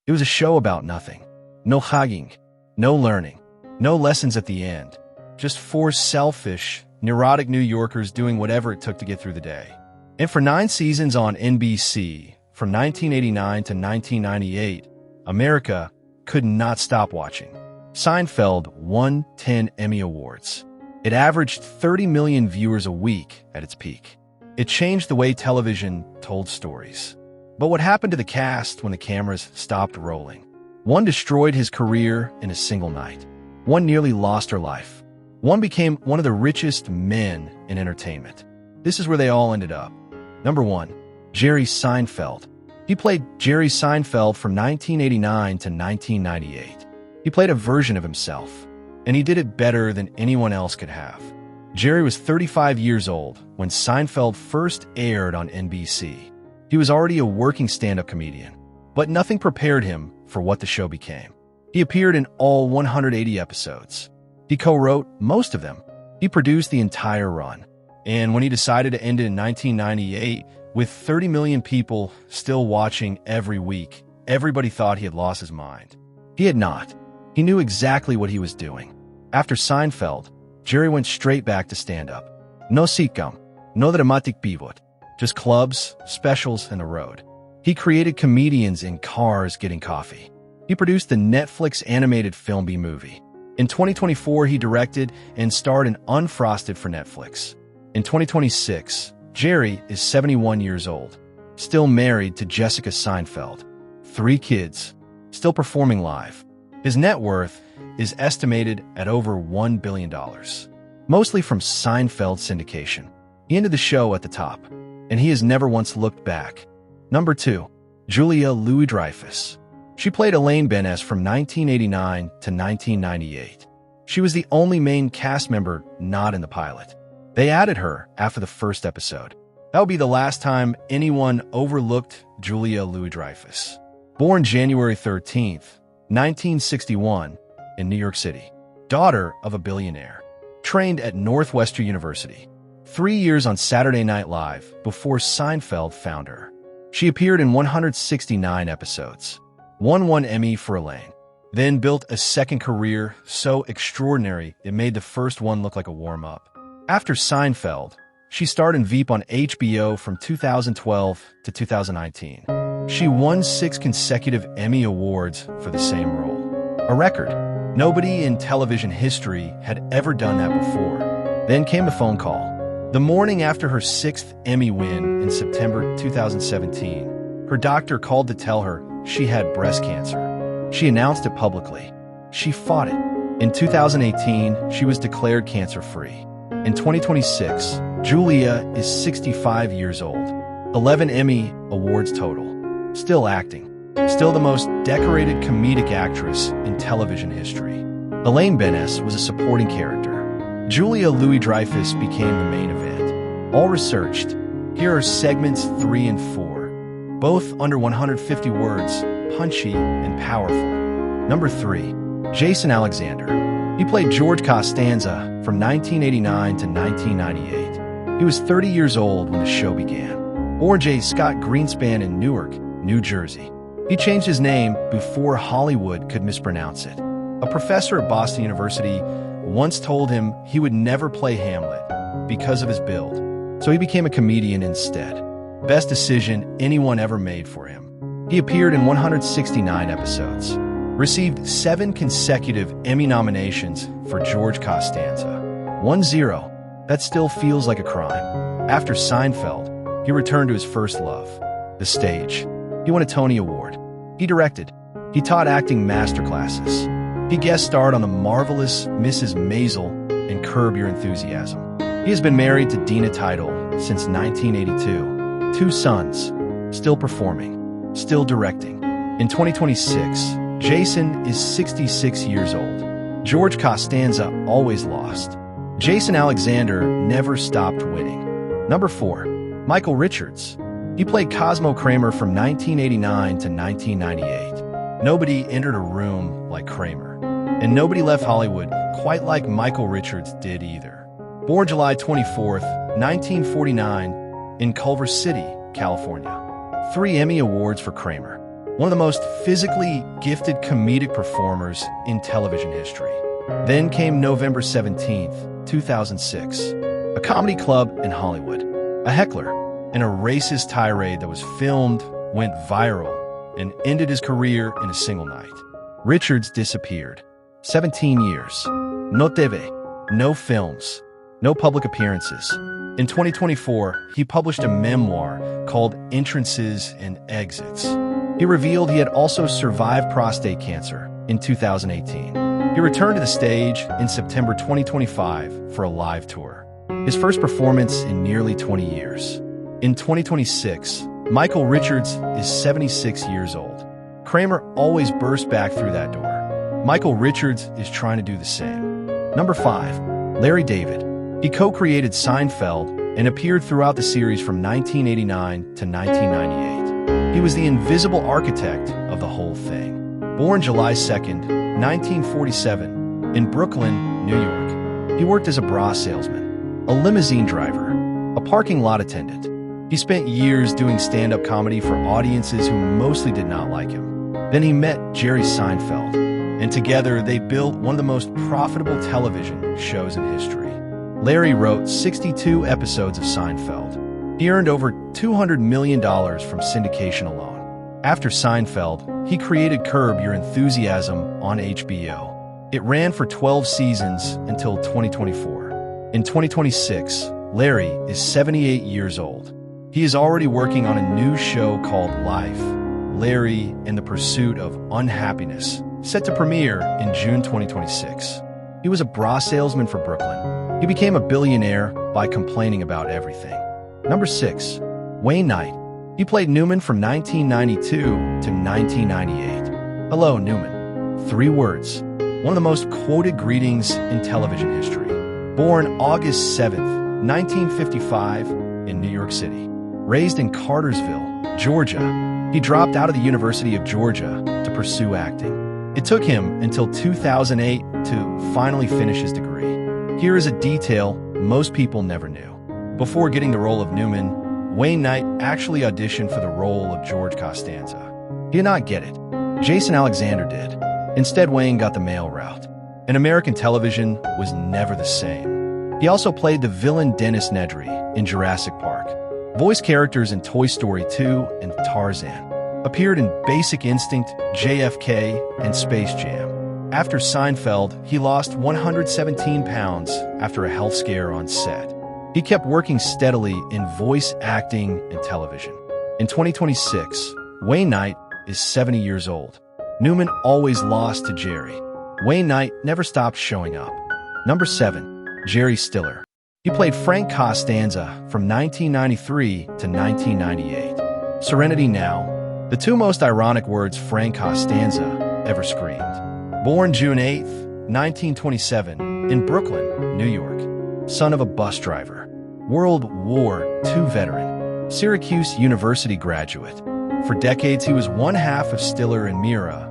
It was a show about nothing. No hugging, no learning, no lessons at the end. Just four selfish, neurotic New Yorkers doing whatever it took to get through the day. And for 9 seasons on NBC, from 1989 to 1998, America could not stop watching. Seinfeld won 10 Emmy Awards. It averaged 30 million viewers a week at its peak. It changed the way television told stories. But what happened to the cast when the cameras stopped rolling? One destroyed his career in a single night. One nearly lost her life. One became one of the richest men in entertainment. This is where they all ended up. Number 1, Jerry Seinfeld. He played Jerry Seinfeld from 1989 to 1998. He played a version of himself, and he did it better than anyone else could have. Jerry was 35 years old when Seinfeld first aired on NBC. He was already a working stand-up comedian, but nothing prepared him for what the show became. He appeared in all 180 episodes. He co-wrote most of them. He produced the entire run. And when he decided to end it in 1998, with 30 million people still watching every week, everybody thought he had lost his mind. He had not. He knew exactly what he was doing. After Seinfeld, Jerry went straight back to stand-up. No sitcom, no dramatic pivot, just clubs, specials, and the road. He created comedians in cars getting coffee. He produced the Netflix animated film B-movie. In 2024, he directed and starred in Unfrosted for Netflix. In 2026, Jerry is 71 years old, still married to Jessica Seinfeld, 3 kids, still performing live. His net worth is estimated at over $1 billion, mostly from Seinfeld syndication. He ended the show at the top, and he has never once looked back. Number 2, Julia Louis-Dreyfus. She played Elaine Benes from 1989 to 1998. She was the only main cast member not in the pilot. They added her after the first episode. That would be the last time anyone overlooked Julia Louis-Dreyfus. Born January 13th, 1961, in New York City. Daughter of a billionaire. Trained at Northwestern University. 3 years on Saturday Night Live before Seinfeld found her. She appeared in 169 episodes. Won 1 Emmy for Elaine. Then built a second career so extraordinary it made the first one look like a warm-up. After Seinfeld, she starred in Veep on HBO from 2012 to 2019. She won 6 consecutive Emmy Awards for the same role. A record. Nobody in television history had ever done that before. Then came a phone call. The morning after her 6th Emmy win in September 2017, her doctor called to tell her she had breast cancer. She announced it publicly. She fought it. In 2018, she was declared cancer-free. In 2026, Julia is 65 years old. 11 Emmy Awards total. Still acting. Still the most decorated comedic actress in television history. Elaine Benes was a supporting character. Julia Louis-Dreyfus became the main event. All researched. Here are segments 3 and 4. Both under 150 words, punchy and powerful. Number 3, Jason Alexander. He played George Costanza from 1989 to 1998. He was 30 years old when the show began. Born J. Scott Greenspan in Newark, New Jersey. He changed his name before Hollywood could mispronounce it. A professor at Boston University once told him he would never play Hamlet because of his build, so he became a comedian instead. Best decision anyone ever made for him. He appeared in 169 episodes. Received 7 consecutive Emmy nominations for George Costanza. 1-0. That still feels like a crime. After Seinfeld, he returned to his first love, the stage. He won a Tony Award. He directed. He taught acting masterclasses. He guest starred on The Marvelous Mrs. Maisel and Curb Your Enthusiasm. He has been married to Dina Title since 1982. 2 sons. Still performing. Still directing. In 2026, Jason is 66 years old. George Costanza always lost. Jason Alexander never stopped winning. Number 4, Michael Richards. He played Cosmo Kramer from 1989 to 1998. Nobody entered a room like Kramer. And nobody left Hollywood quite like Michael Richards did either. Born July 24th, 1949, in Culver City, California. 3 Emmy Awards for Kramer. one of the most physically gifted comedic performers in television history. Then came November 17th, 2006, a comedy club in Hollywood. A heckler in a racist tirade that was filmed, went viral, and ended his career in a single night. Richards disappeared. 17 years. No TV, no films, no public appearances. In 2024, he published a memoir called Entrances and Exits. He revealed he had also survived prostate cancer in 2018. He returned to the stage in September 2025 for a live tour, his first performance in nearly 20 years. In 2026, Michael Richards is 76 years old. Kramer always bursts back through that door. Michael Richards is trying to do the same. Number 5. Larry David. He co-created Seinfeld and appeared throughout the series from 1989 to 1998. He was the invisible architect of the whole thing. Born July 2nd, 1947, in Brooklyn, New York. He worked as a bra salesman, a limousine driver, a parking lot attendant. He spent years doing stand-up comedy for audiences who mostly did not like him. Then he met Jerry Seinfeld, and together they built one of the most profitable television shows in history. Larry wrote 62 episodes of Seinfeld. He earned over $200 million from syndication alone. After Seinfeld, he created Curb Your Enthusiasm on HBO. It ran for 12 seasons until 2024. In 2026, Larry is 78 years old. He is already working on a new show called Life, Larry and the Pursuit of Unhappiness, set to premiere in June 2026. He was a bra salesman for Brooklyn. He became a billionaire by complaining about everything. Number 6. Wayne Knight. He played Newman from 1992 to 1998. Hello, Newman. 3 words. One of the most quoted greetings in television history. Born August 7th, 1955, in New York City. Raised in Cartersville, Georgia, he dropped out of the University of Georgia to pursue acting. It took him until 2008 to finally finish his degree. Here is a detail most people never knew. Before getting the role of Newman, Wayne Knight actually auditioned for the role of George Costanza. He did not get it. Jason Alexander did. Instead, Wayne got the male route. And American television was never the same. He also played the villain Dennis Nedry in Jurassic Park. Voice characters in Toy Story 2 and Tarzan. Appeared in Basic Instinct, JFK, and Space Jam. After Seinfeld, he lost 117 pounds after a health scare on set. He kept working steadily in voice acting and television. In 2026, Wayne Knight is 70 years old. Newman always lost to Jerry. Wayne Knight never stopped showing up. Number 7. Jerry Stiller. He played Frank Costanza from 1993 to 1998. Serenity Now, the 2 most ironic words Frank Costanza ever screamed. Born June 8th, 1927, in Brooklyn, New York. Son of a bus driver. World War II veteran. Syracuse University graduate. For decades, he was one half of Stiller and Mira,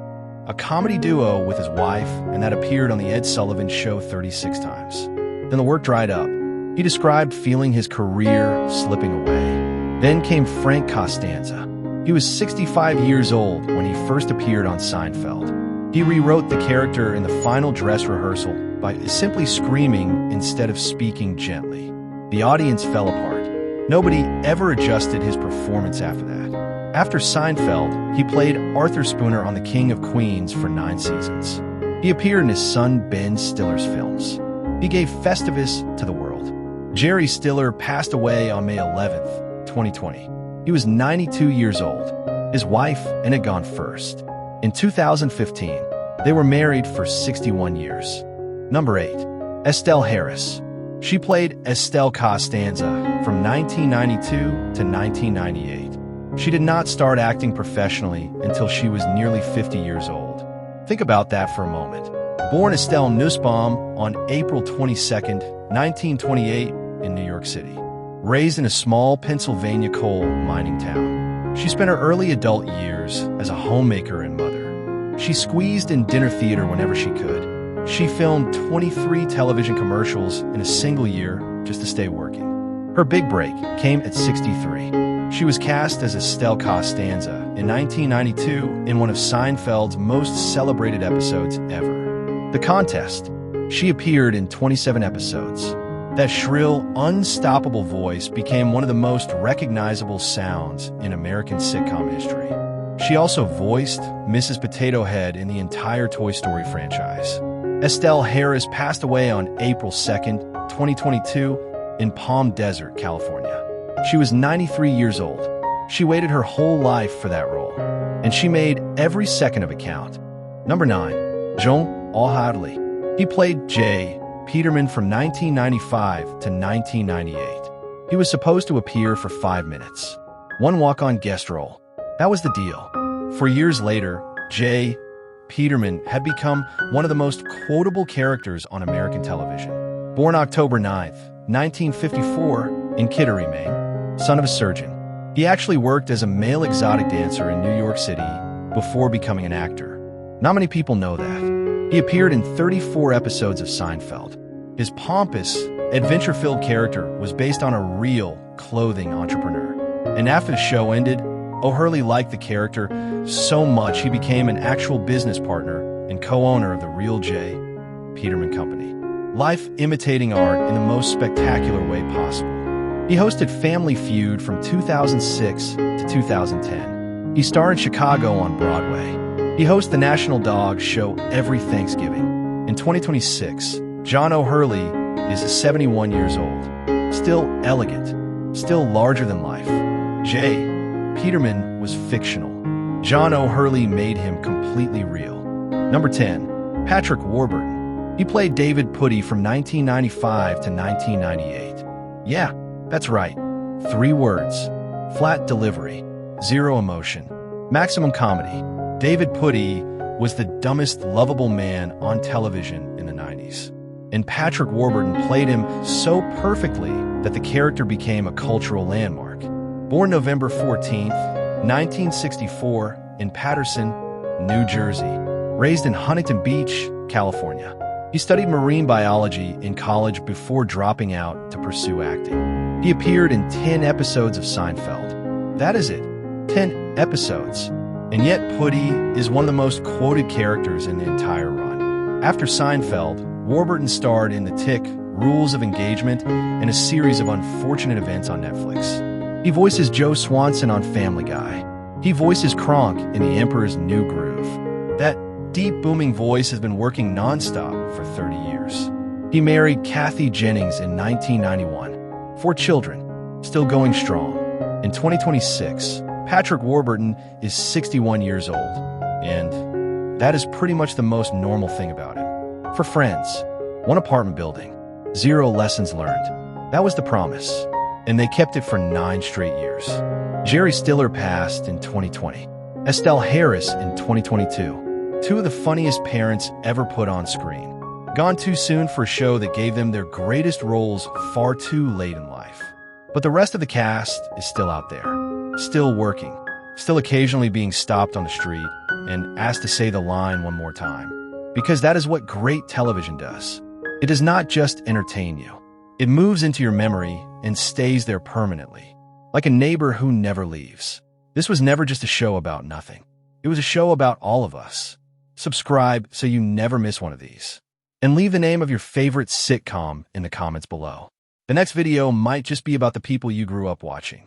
a comedy duo with his wife, and that appeared on The Ed Sullivan Show 36 times. Then the work dried up. He described feeling his career slipping away. Then came Frank Costanza. He was 65 years old when he first appeared on Seinfeld. He rewrote the character in the final dress rehearsal by simply screaming instead of speaking gently. The audience fell apart. Nobody ever adjusted his performance after that. After Seinfeld, he played Arthur Spooner on The King of Queens for 9 seasons. He appeared in his son Ben Stiller's films. He gave Festivus to the world. Jerry Stiller passed away on May 11th, 2020. He was 92 years old. His wife, Anna, gone first. In 2015, they were married for 61 years. Number 8. Estelle Harris. She played Estelle Costanza from 1992 to 1998. She did not start acting professionally until she was nearly 50 years old. Think about that for a moment. Born Estelle Nussbaum on April 22, 1928, in New York City. Raised in a small Pennsylvania coal mining town. She spent her early adult years as a homemaker and mother. She squeezed in dinner theater whenever she could. She filmed 23 television commercials in a single year just to stay working. Her big break came at 63. She was cast as Estelle Costanza in 1992 in one of Seinfeld's most celebrated episodes ever, The Contest. She appeared in 27 episodes. That shrill, unstoppable voice became one of the most recognizable sounds in American sitcom history. She also voiced Mrs. Potato Head in the entire Toy Story franchise. Estelle Harris passed away on April 2nd, 2022, in Palm Desert, California. She was 93 years old. She waited her whole life for that role, and she made every second of it count. Number 9. John O'Harley. He played Jay Peterman from 1995 to 1998. He was supposed to appear for 5 minutes. One walk-on guest role. That was the deal. For years later, Jay Peterman had become one of the most quotable characters on American television. Born October 9th, 1954, in Kittery, Maine, son of a surgeon. He actually worked as a male exotic dancer in New York City before becoming an actor. Not many people know that. He appeared in 34 episodes of Seinfeld. His pompous, adventure-filled character was based on a real clothing entrepreneur. And after the show ended, O'Hurley liked the character so much he became an actual business partner and co-owner of the Real J. Peterman Company. Life imitating art in the most spectacular way possible. He hosted Family Feud from 2006 to 2010. He starred in Chicago on Broadway. He hosts the National Dog Show every Thanksgiving. In 2026, John O'Hurley is 71 years old. Still elegant. Still larger than life. Jay Peterman was fictional. John O'Hurley made him completely real. Number 10. Patrick Warburton. He played David Putty from 1995 to 1998. Yeah, that's right. 3 words. Flat delivery. Zero emotion. Maximum comedy. David Putty was the dumbest lovable man on television in the 90s. And Patrick Warburton played him so perfectly that the character became a cultural landmark. Born November 14th, 1964, in Paterson, New Jersey. Raised in Huntington Beach, California. He studied marine biology in college before dropping out to pursue acting. He appeared in 10 episodes of Seinfeld. That is it, 10 episodes. And yet Putty is one of the most quoted characters in the entire run. After Seinfeld, Warburton starred in The Tick, Rules of Engagement, and a series of unfortunate events on Netflix. He voices Joe Swanson on Family Guy. He voices Kronk in The Emperor's New Groove. That deep, booming voice has been working nonstop for 30 years. He married Kathy Jennings in 1991. 4 children, still going strong. In 2026, Patrick Warburton is 61 years old, and that is pretty much the most normal thing about him. For Friends, 1 apartment building, 0 lessons learned. That was the promise. And they kept it for 9 straight years. Jerry Stiller passed in 2020. Estelle Harris in 2022. 2 of the funniest parents ever put on screen. Gone too soon for a show that gave them their greatest roles far too late in life. But the rest of the cast is still out there. Still working. Still occasionally being stopped on the street and asked to say the line one more time. Because that is what great television does. It does not just entertain you. It moves into your memory and stays there permanently, like a neighbor who never leaves. This was never just a show about nothing. It was a show about all of us. Subscribe so you never miss one of these. And leave the name of your favorite sitcom in the comments below. The next video might just be about the people you grew up watching.